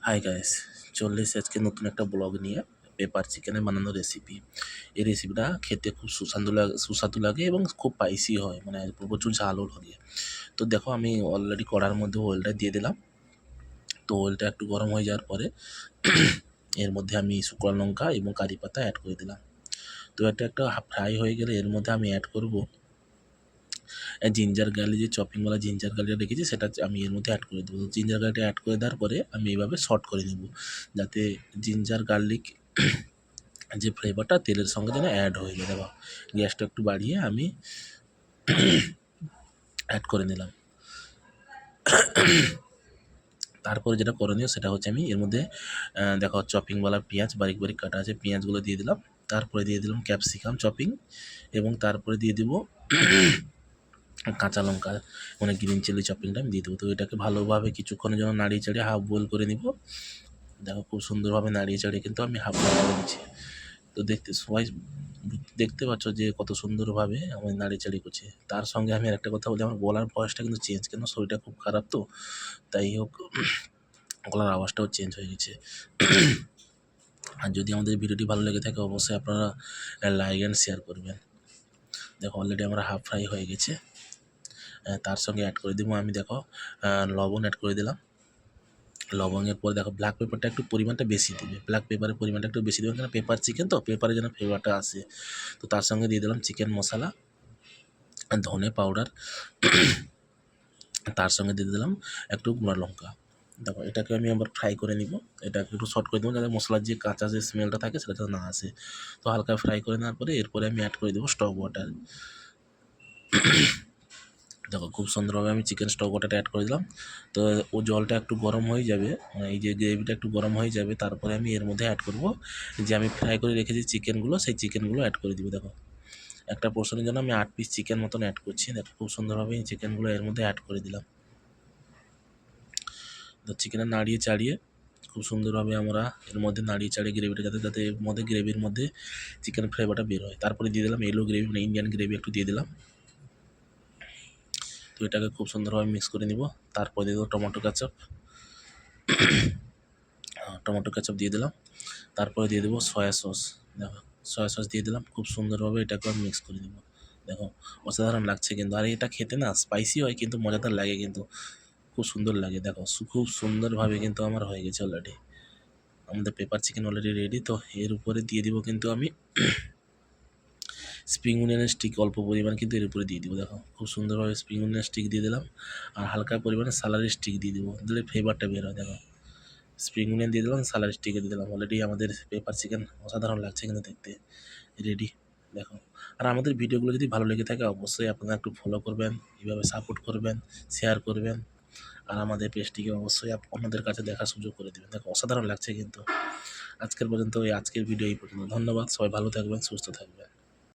Hi guys, চলে এসেছি আজকে নতুন একটা ব্লগ নিয়ে। পেপার চিকেনে বানানো রেসিপি। এই রেসিপিটা খেতে খুব সুস্বাদু লাগে এবং খুব স্পাইসি হয়, মানে প্রচুর ঝালও লাগে। তো দেখো, আমি অলরেডি কড়ার মধ্যে অয়েলটা দিয়ে দিলাম। তো অয়েলটা একটু গরম হয়ে যাওয়ার পরে এর মধ্যে আমি শুকনো লঙ্কা এবং কারি পাতা অ্যাড করে দিলাম। তো এটা একটা ফ্রাই হয়ে গেলে এর মধ্যে আমি অ্যাড করব জিঞ্জার গার্লিক, যে চপিংওয়ালা জিঞ্জার গার্লিক রেখেছি সেটা আমি এর মধ্যে অ্যাড করে দেবো। জিঞ্জার গার্লিকটা অ্যাড করে দেওয়ার পরে আমি এইভাবে শর্ট করে নেব, যাতে জিঞ্জার গার্লিক যে ফ্লেভারটা তেলের সঙ্গে যেন অ্যাড হয়ে যায়। দেখো, গ্যাসটা একটু বাড়িয়ে আমি অ্যাড করে নিলাম। তারপরে যেটা করণীয় সেটা হচ্ছে আমি এর মধ্যে দেখো চপিংওয়ালা পেঁয়াজ বারিক বারিক কাটা আছে, পেঁয়াজগুলো দিয়ে দিলাম। তারপরে দিয়ে দিলাম ক্যাপসিকাম চপিং, এবং তারপরে দিয়ে দিব কাঁচা লঙ্কা, মানে গ্রিন চিলি চপিংটা আমি দিয়ে দেবো। তো এটাকে ভালোভাবে কিছুক্ষণের জন্য নাড়িয়ে চাড়িয়ে হাফ বয়েল করে নিব। দেখো, খুব সুন্দরভাবে নাড়িয়ে চাড়িয়ে কিন্তু আমি হাফ বয়েল করে নিচ্ছি। তো সবাই দেখতে পাচ্ছ যে কত সুন্দরভাবে আমি নাড়িচাড়ি করছি। তার সঙ্গে আমি আরেকটা কথা বলি, আমার গলার ভয়েসটা কিন্তু চেঞ্জ, কেন শরীরটা খুব খারাপ, তো তাই হোক গলার আওয়াজটাও চেঞ্জ হয়ে গেছে। আর যদি আমাদের ভিডিওটি ভালো লেগে থাকে অবশ্যই আপনারা লাইক অ্যান্ড শেয়ার করবেন। দেখো, অলরেডি আমরা হাফ ফ্রাই হয়ে গেছে। তার সঙ্গে অ্যাড করে দেবো আমি, দেখো লবণ অ্যাড করে দিলাম। লবণের পরে দেখো ব্ল্যাক পেপারটা একটু পরিমাণটা বেশি দিবে, ব্ল্যাক পেপারের পরিমাণটা একটু বেশি দেবেন, কারণ পেপার চিকেন তো পেপারে যেন ফ্লেভারটা আসে। তো তার সঙ্গে দিয়ে দিলাম চিকেন মশলা, ধনে পাউডার, তার সঙ্গে দিয়ে দিলাম একটু গুঁড়া লঙ্কা। দেখো, এটাকে আমি আবার ফ্রাই করে নিব। এটাকে একটু শর্ট করে দেবো যাতে মশলার যে কাঁচা যে স্মেলটা থাকে সেটা যেন না আসে। তো হালকা ফ্রাই করে নেওয়ার পরে এরপরে আমি অ্যাড করে দেবো স্টক ওয়াটার। দেখো, খুব সুন্দরভাবে আমি চিকেন স্টক ওয়াটারটা অ্যাড করে দিলাম। তো ও জলটা একটু গরম হয়ে যাবে, মানে এই যে গ্রেভিটা একটু গরম হয়ে যাবে, তারপরে আমি এর মধ্যে অ্যাড করব যে আমি ফ্রাই করে রেখেছি চিকেনগুলো, সেই চিকেনগুলো অ্যাড করে দিব। দেখো, একটা পোর্শনের জন্য আমি 8 পিস চিকেন মতন অ্যাড করছি। দেখো, খুব সুন্দরভাবে এই চিকেনগুলো এর মধ্যে অ্যাড করে দিলাম। তো চিকেনে নাড়িয়ে চাড়িয়ে খুব সুন্দরভাবে আমরা এর মধ্যে নাড়িয়ে চাড়িয়ে গ্রেভিটা যাতে এর মধ্যে গ্রেভির মধ্যে চিকেন ফ্লেভারটা বের হয়। তারপরে দিয়ে দিলাম এলো গ্রেভি, মানে ইন্ডিয়ান গ্রেভি একটু দিয়ে দিলাম। তো এটাকে খুব সুন্দরভাবে মিক্স করে নিব। তারপর দিয়ে দেবো টমেটো কেচাপ, দিয়ে দিলাম। তারপরে দিয়ে দেবো সয়া সস। দেখো, সয়া সস দিয়ে দিলাম। খুব সুন্দরভাবে এটাকে আমি মিক্স করে নেব। দেখো, অসাধারণ লাগছে কিন্তু, আর এটা খেতে না স্পাইসি হয় কিন্তু মজাদার লাগে, কিন্তু খুব সুন্দর লাগে। দেখো, খুব সুন্দরভাবে কিন্তু আমার হয়ে গেছে অলরেডি। আমাদের পেপার চিকেন অলরেডি রেডি। তো এর উপরে দিয়ে দিব কিন্তু আমি স্প্রিং অনিয়নের স্টিক, অল্প পরিমাণ কিন্তু এর উপরে দিয়ে দিব। দেখো, খুব সুন্দরভাবে স্প্রিং অনিয়নের স্টিক দিয়ে দিলাম, আর হালকা পরিমাণে স্যালারি স্টিক দিয়ে দিব, দিলে ফ্লেভারটা বের হয়। দেখো, স্প্রিং অনিয়ন দিয়ে দিলাম, স্যালারি স্টিকে দিয়ে দিলাম। অলরেডি আমাদের পেপার চিকেন অসাধারণ লাগছে কিন্তু দেখতে, রেডি। দেখো, আর আমাদের ভিডিওগুলো যদি ভালো লেগে থাকে অবশ্যই আপনারা একটু ফলো করবেন, এইভাবে সাপোর্ট করবেন, শেয়ার করবেন, আর আমাদের পেজটিকে অবশ্যই আপনাদের কাছে দেখার সুযোগ করে দেবেন। দেখো, অসাধারণ লাগছে কিন্তু। আজকের ভিডিও এই পর্যন্ত। ধন্যবাদ, সবাই ভালো থাকবেন, সুস্থ থাকবেন।